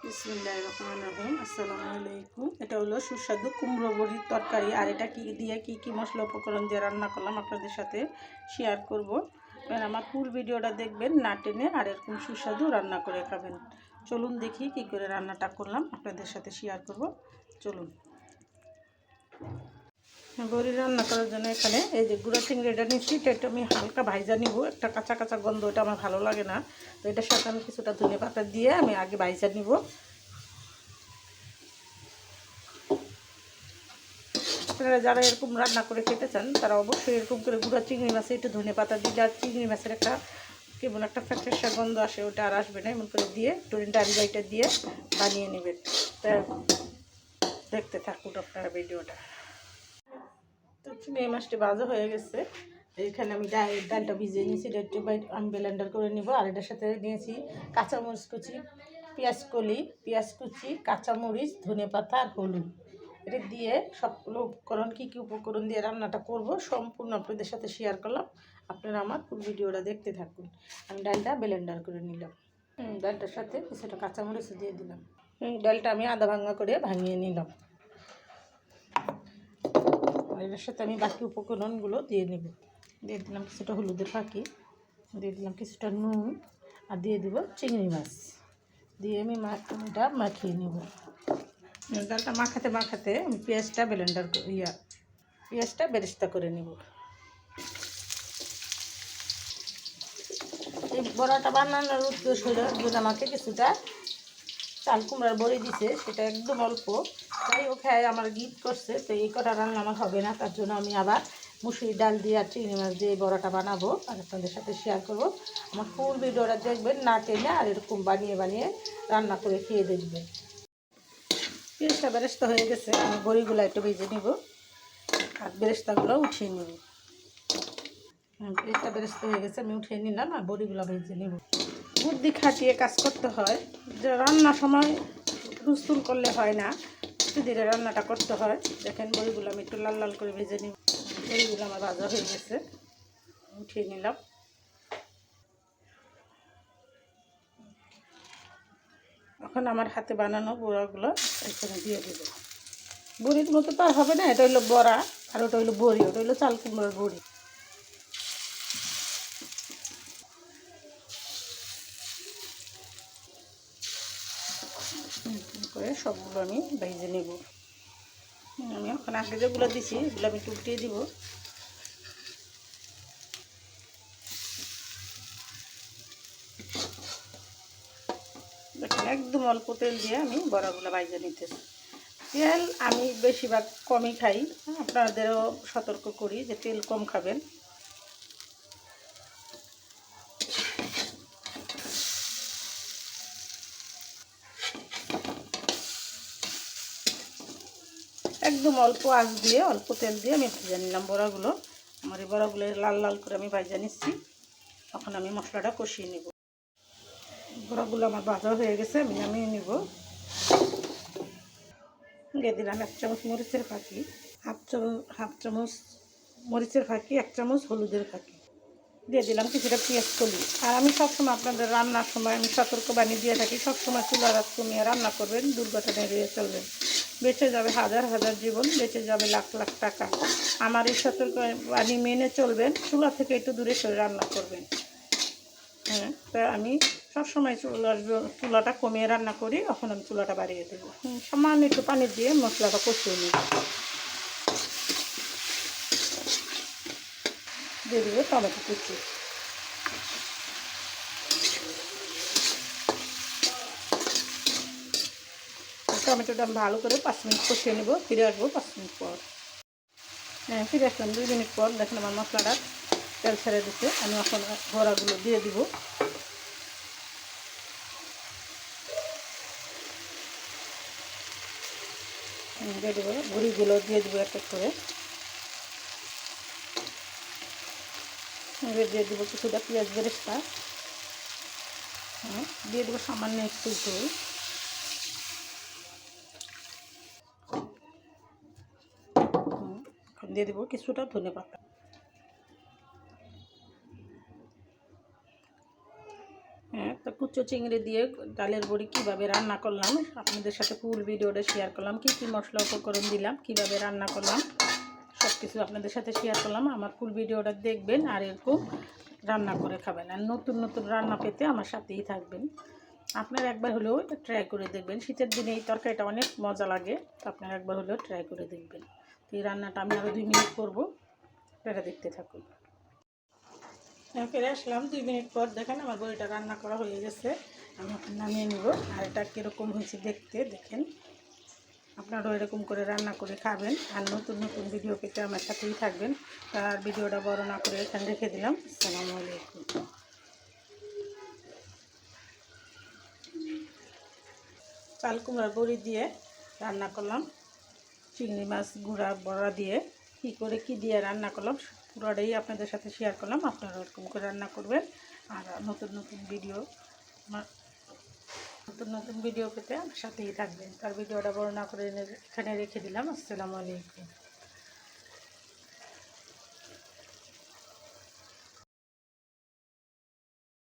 বিসমিল্লাহির রহমানির রহিম। আসসালামু আলাইকুম। এটা হলো সুস্বাদু কুমড়ো বড়ির তরকারি। আর এটা কি দিয়ে কি মশলা উপকরণ দিয়ে রান্না করলাম আপনাদের সাথে শেয়ার করব। আমার ফুল ভিডিওটা দেখবেন না টেনে, আর এরকম সুস্বাদু রান্না করে খাবেন। চলুন দেখি কি করে রান্নাটা করলাম, আপনাদের সাথে শেয়ার করব। চলুন। বড়ি রান্না করার জন্য এখানে এই যে গুঁড়া চিংড়িটা নিচ্ছি, এটা আমি হালকা ভাইজা নিব। একটা কাঁচা কাঁচা গন্ধ, এটা আমার ভালো লাগে না। তো এটার সাথে আমি কিছুটা ধনে পাতা দিয়ে আমি আগে ভাইজা নিব। আপনারা যারা এরকম রান্না করে খেতে চান তারা অবশ্যই এরকম করে গুঁড়া চিংড়ি মাছে একটু ধনে পাতা দিলে, আর চিংড়ি মাছের একটা কেমন একটা ফ্যাকফ্যাকসা গন্ধ আসে, ওটা আর আসবে না। এমন করে দিয়ে ডালি বাইটা দিয়ে বানিয়ে নেবেন। তা দেখতে থাকুন আপনারা ভিডিওটা। তো চিংড়ি মাছটি ভাজা হয়ে গেছে। এইখানে আমি ডালটা ভিজিয়ে নিয়েছি, ডালটা আমি ব্লেন্ডার করে নিব। আর এটার সাথে নিয়েছি কাঁচামরিচ কুচি, পেঁয়াজ কুচি, কাঁচামরিচ, ধনে পাতা আর হলুদ। এটা দিয়ে সবগুলো উপকরণ কী উপকরণ দিয়ে রান্নাটা করব সম্পূর্ণ আপনাদের সাথে শেয়ার করলাম। আপনারা আমার ফুল ভিডিওটা দেখতে থাকুন। আমি ডালটা ব্লেন্ডার করে নিলাম। ডালটার সাথে কিছুটা কাঁচামরিচ দিয়ে দিলাম। ডালটা আমি আধা ভাঙা করে ভাঙিয়ে নিলাম। এটার সাথে আমি বাকি উপকরণগুলো দিয়ে নেব। দিয়ে দিলাম কিছুটা হলুদের ফাঁকি, দিয়ে দিলাম কিছুটা নুন, আর দিয়ে দেব চিংড়ি মাছ দিয়ে আমি এটা মাখিয়ে নেব। ডালটা মাখাতে আমি পেঁয়াজটা বেরেস্তা করে নেব। এই বড়াটা বানানোর উদ্দেশ্য হলো যদি আমাকে কিছুটা চাল কুমড়ার বড়ি দিছে, সেটা একদম অল্প, তাই ও খায় আমার গিফট করছে। তো এই কটা রান্না আমার হবে না, তার জন্য আমি আবার মুসুরি ডাল দিয়ে আর চিংড়ি মাছ দিয়ে এই বড়াটা বানাবো আর আপনাদের সাথে শেয়ার করব। আমার ফুল ভিডিওটা দেখবেন না টেনে, আর এরকম বানিয়ে রান্না করে খেয়ে দেখবেন। পেঁয়াজটা বেরেস্তা হয়ে গেছে, আমি বড়িগুলো একটু ভেজে নিব আর বেরেস্তাগুলো উঠিয়ে নেব। পেঁয়াজটা বেরেস্তা হয়ে গেছে, আমি উঠিয়ে নিলাম আর বড়িগুলো ভেজে নেব। বুদ্ধি খাটিয়ে কাজ করতে হয়, যে রান্নার সময় হুস্তুল করলে হয় না, একটু ধীরে রান্নাটা করতে হয়। দেখেন বড়িগুলো আমি একটু লাল লাল করে ভেজে নিব। বড়িগুলো আমার ভাজা হয়ে গেছে, উঠিয়ে নিলাম। এখন আমার হাতে বানানো বড়াগুলো এখানে দিয়ে দেবো। বড়ির মতো তো আর হবে না, এটা হলো বড়া আর ওটা হলো বড়ি, ওটা হলো চাল কুমড়োর বড়ি। করে সবগুলো আমি ভেজে নেব। আমি এখন আগে যেগুলো দিছি এগুলো আমি একটু উঠিয়ে দিব। দেখেন একদম অল্প তেল দিয়ে আমি বড়াগুলো ভেজে নিতেছি। তেল আমি বেশিরভাগ কমই খাই, আপনাদেরও সতর্ক করি যে তেল কম খাবেন। একদম অল্প আঁচ দিয়ে অল্প তেল দিয়ে আমি ভেজে নিলাম বড়াগুলো। আমার এই বড়াগুলো লাল লাল করে আমি ভেজে নিচ্ছি। তখন আমি মশলাটা কষিয়ে নেব। বড়াগুলো আমার ভাজা হয়ে গেছে, আমি নামিয়ে নেব। দিয়ে দিলাম 1 চামচ মরিচের ফাঁকি, হাফ চামচ মরিচের ফাঁকি, 1 চামচ হলুদের ফাঁকি, দিয়ে দিলাম কিছুটা পেঁয়াজ কলি। আর আমি সবসময় আপনাদের রান্নার সময় আমি সতর্কবাণী দিয়ে থাকি, সবসময় চুলার আঁচ কমিয়ে রান্না করবেন, দুর্ঘটনা এড়িয়ে চলবেন। বেঁচে যাবে হাজার হাজার জীবন, বেঁচে যাবে লাখ লাখ টাকা। আমার এই সতর্কবাণী মেনে চলবেন, চুলা থেকে একটু দূরে সরে রান্না করবেন। হ্যাঁ, তো আমি সবসময় চুলাটা কমিয়ে রান্না করি, এখন আমি চুলাটা বাড়িয়ে দেবো। সামান্য একটু পানি দিয়ে মশলাটা কষিয়ে নেব। দিয়ে দেবো টমেটো কুচি। টমেটোটা আমি ভালো করে 5 মিনিট কষিয়ে নেব। ফিরে আসবো 5 মিনিট পর। হ্যাঁ, ফিরে আসলাম 2 মিনিট পর। দেখেন আমার মশলাটা তেল ছেড়ে দিচ্ছে। আমি এখন বড়াগুলো দিয়ে দিব। দিয়ে দেবো বড়িগুলো দিয়ে দেবো এক এক করে। দিয়ে দেবো কিছুটা পেঁয়াজ বেরেস্তা। দিয়ে দেবো সামান্য একটু ঝোল। এখন দিয়ে দেবো কিছুটা ধনে পাতা। হ্যাঁ, তো কুচো চিংড়ি দিয়ে ডালের বড়ি কীভাবে রান্না করলাম আপনাদের সাথে ফুল ভিডিওটা শেয়ার করলাম, কী কী মশলা উপকরণ দিলাম, কীভাবে রান্না করলাম সব কিছু আপনাদের সাথে শেয়ার করলাম। আমার ফুল ভিডিওটা দেখবেন আর এরকম রান্না করে খাবেন, আর নতুন নতুন রান্না পেতে আমার সাথেই থাকবেন। আপনারা একবার হলেও ট্রাই করে দেখবেন, শীতের দিনে এই তরকারিটা অনেক মজা লাগে, তো আপনারা একবার হলেও ট্রাই করে দেখবেন। তো এই রান্নাটা আমি আরও 2 মিনিট করবো, আপনারা দেখতে থাকুন। ফিরে আসলাম 2 মিনিট পর, দেখেন আমার বড়িটা রান্না করা হয়ে গেছে। আমি এখন নামিয়ে নেব। আর এটা কীরকম হয়েছে দেখতে দেখেন। আপনারাও এরকম করে রান্না করে খাবেন, আর নতুন নতুন ভিডিও পেতে আমার সাথেই থাকবেন। তার ভিডিওটা বড় না করে এখানে রেখে দিলাম। আসসালামু আলাইকুম। চাল কুমড়ার বড়ি দিয়ে রান্না করলাম, চিংড়ি মাছ গুঁড়া বড়া দিয়ে কী দিয়ে রান্না করলাম পুরোটাই আপনাদের সাথে শেয়ার করলাম। আপনারা এরকম করে রান্না করবেন, আর নতুন নতুন ভিডিও পেতে আমার সাথেই থাকবেন। তার ভিডিওটা বড় না করে এখানে রেখে দিলাম। আসসালামু আলাইকুম।